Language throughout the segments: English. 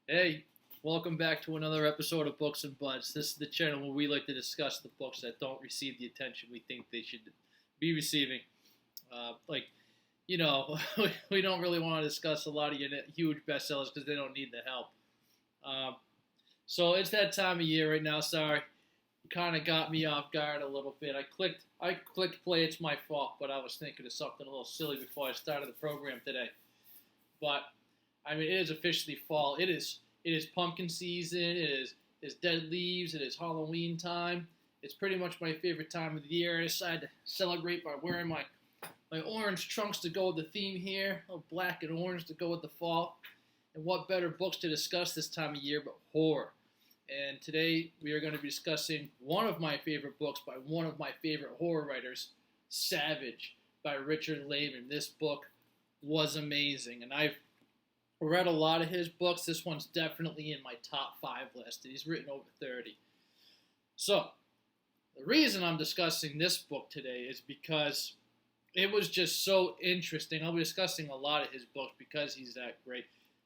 Hey, welcome back to another episode of Books and Buds. This is the channel where we like to discuss the books that don't receive the attention we think they should be receiving. Like, we don't really want to discuss a lot of your huge bestsellers because they don't need the help. Um, so it's that time of year right now. Sorry, kind of got me off guard a little bit. I clicked play. It's my fault, but I was thinking of something a little silly before I started the program today. But I mean, it is officially fall. It is pumpkin season. It is dead leaves. It is Halloween time. It's pretty much my favorite time of the year. I decided to celebrate by wearing my orange trunks to go with the theme here, black and orange to go with the fall. And what better books to discuss this time of year but horror? And today we are going to be discussing one of my favorite books by one of my favorite horror writers, Savage by Richard Laymon. This book was amazing, and I've read a lot of his books. This one's definitely in my top 5 list, and he's written over 30. So, the reason I'm discussing this book today is because it was just so interesting. I'll be discussing a lot of his books because he's that great.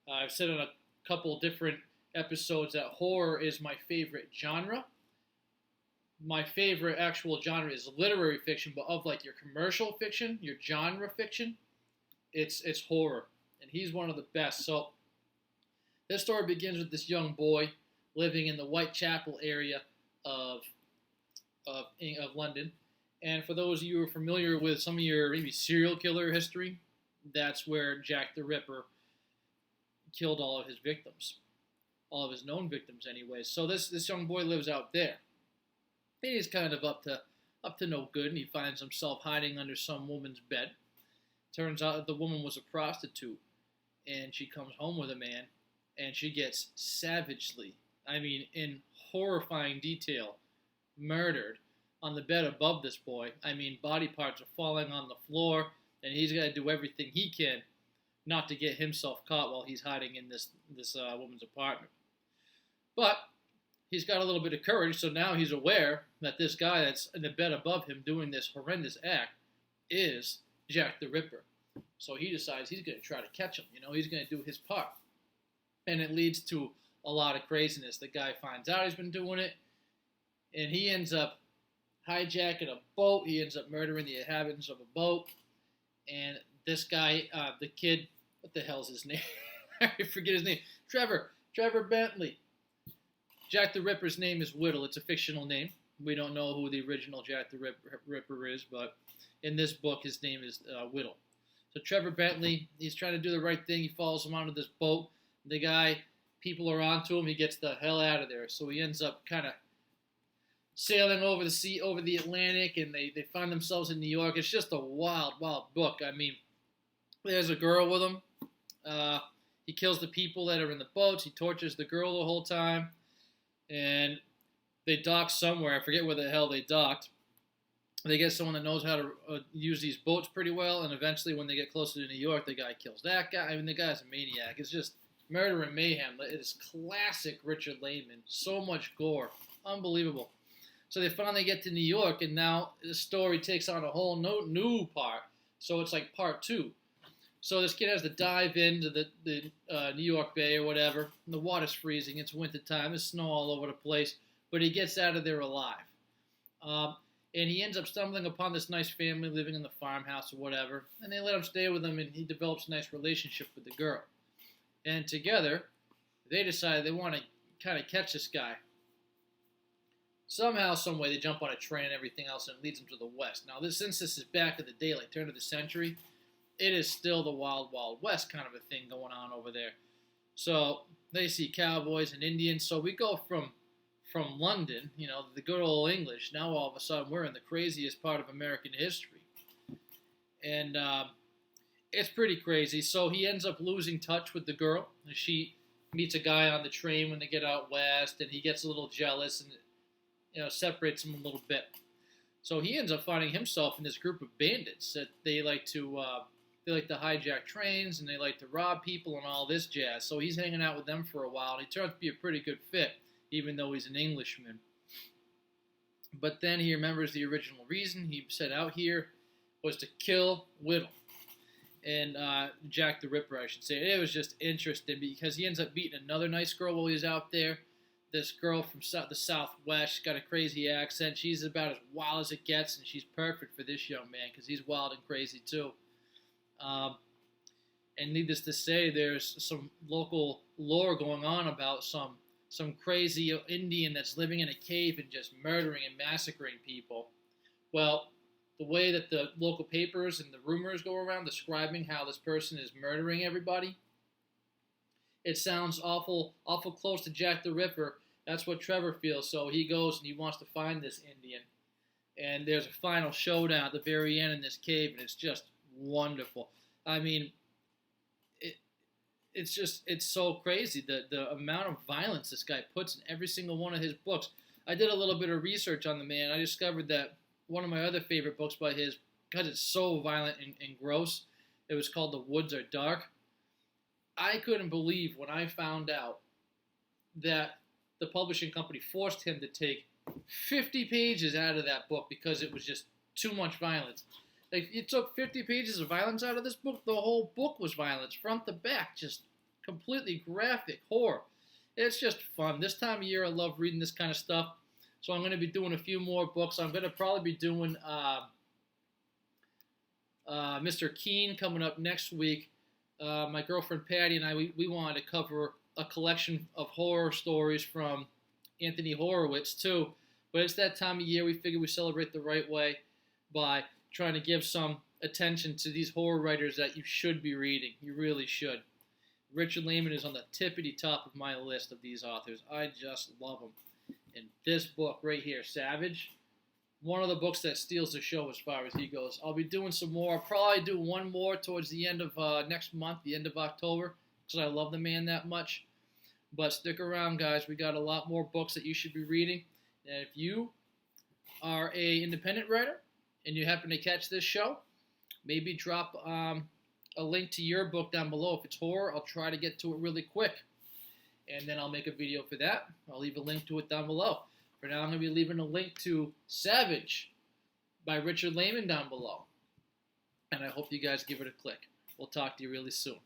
I've said on a couple different episodes that horror is my favorite genre. My favorite actual genre is literary fiction, but of like your commercial fiction, your genre fiction, it's horror, and he's one of the best. So this story begins with this young boy living in the Whitechapel area of of London. And for those of you who are familiar with some of your maybe serial killer history, that's where Jack the Ripper killed all of his victims, all of his known victims, anyways. So this young boy lives out there. He's kind of up to no good, and he finds himself hiding under some woman's bed. Turns out that the woman was a prostitute, and she comes home with a man, and she gets savagely, I mean, in horrifying detail, murdered on the bed above this boy. I mean, body parts are falling on the floor, and he's got to do everything he can not to get himself caught while he's hiding in this woman's apartment. But he's got a little bit of courage, so now he's aware that this guy that's in the bed above him doing this horrendous act is Jack the Ripper. So he decides he's going to try to catch him. He's going to do his part. And it leads to a lot of craziness. The guy finds out he's been doing it, and he ends up hijacking a boat. He ends up murdering the inhabitants of a boat. And this guy, the kid, what the hell's his name? I forget his name. Trevor Bentley. Jack the Ripper's name is Whittle. It's a fictional name. We don't know who the original Jack the Ripper is, but in this book, his name is Whittle. So Trevor Bentley, he's trying to do the right thing. He follows him onto this boat. The guy, people are onto him. He gets the hell out of there. So he ends up kind of sailing over the sea, over the Atlantic, and they find themselves in New York. It's just a wild, wild book. I mean, there's a girl with him. He kills the people that are in the boats. He tortures the girl the whole time. And they dock somewhere. I forget where the hell they docked. They get someone that knows how to use these boats pretty well, and eventually when they get closer to New York, the guy kills that guy. I mean, the guy's a maniac. It's just murder and mayhem. It is classic Richard Laymon. So much gore. Unbelievable. So they finally get to New York, and now the story takes on a whole new part. So it's like part 2. So this kid has to dive into the New York Bay or whatever. And the water's freezing. It's wintertime. There's snow all over the place. But he gets out of there alive. And he ends up stumbling upon this nice family living in the farmhouse or whatever. And they let him stay with them, and he develops a nice relationship with the girl. And together, they decide they want to kind of catch this guy. Somehow, some way, they jump on a train and everything else, and it leads them to the west. Now, since this is back in the day, like turn of the century, it is still the Wild Wild West kind of a thing going on over there. So they see cowboys and Indians. So we go from London, the good old English. Now all of a sudden we're in the craziest part of American history. And it's pretty crazy. So he ends up losing touch with the girl. And she meets a guy on the train when they get out west, and he gets a little jealous and separates him a little bit. So he ends up finding himself in this group of bandits that they like to hijack trains, and they like to rob people and all this jazz. So he's hanging out with them for a while, and he turns out to be a pretty good fit, even though he's an Englishman. But then he remembers the original reason he set out here was to kill Whittle. and Jack the Ripper, I should say. It was just interesting because he ends up meeting another nice girl while he's out there. This girl from the Southwest, she's got a crazy accent. She's about as wild as it gets, and she's perfect for this young man because he's wild and crazy too. And needless to say, there's some local lore going on about some crazy Indian that's living in a cave and just murdering and massacring people. Well, the way that the local papers and the rumors go around describing how this person is murdering everybody, it sounds awful close to Jack the Ripper. That's what Trevor feels. So he goes and he wants to find this Indian. And there's a final showdown at the very end in this cave, and it's just wonderful. I mean, it's so crazy, the amount of violence this guy puts in every single one of his books. I did a little bit of research on the man. I discovered that one of my other favorite books by his, because it's so violent and gross, it was called The Woods Are Dark. I couldn't believe when I found out that the publishing company forced him to take 50 pages out of that book because it was just too much violence. Like, it took 50 pages of violence out of this book. The whole book was violence, front to back, just completely graphic horror. It's just fun. This time of year, I love reading this kind of stuff. So I'm going to be doing a few more books. I'm going to probably be doing Mr. Keene coming up next week. My girlfriend Patty and I, we wanted to cover a collection of horror stories from Anthony Horowitz too. But it's that time of year. We figure we celebrate the right way by trying to give some attention to these horror writers that you should be reading. You really should. Richard Laymon is on the tippity top of my list of these authors. I just love him. And this book right here, Savage, one of the books that steals the show as far as he goes. I'll be doing some more. I'll probably do one more towards the end of next month, the end of October, because I love the man that much. But stick around, guys. We got a lot more books that you should be reading. And if you are an independent writer and you happen to catch this show, maybe drop a link to your book down below. If it's horror, I'll try to get to it really quick. And then I'll make a video for that. I'll leave a link to it down below. For now, I'm going to be leaving a link to Savage by Richard Laymon down below. And I hope you guys give it a click. We'll talk to you really soon.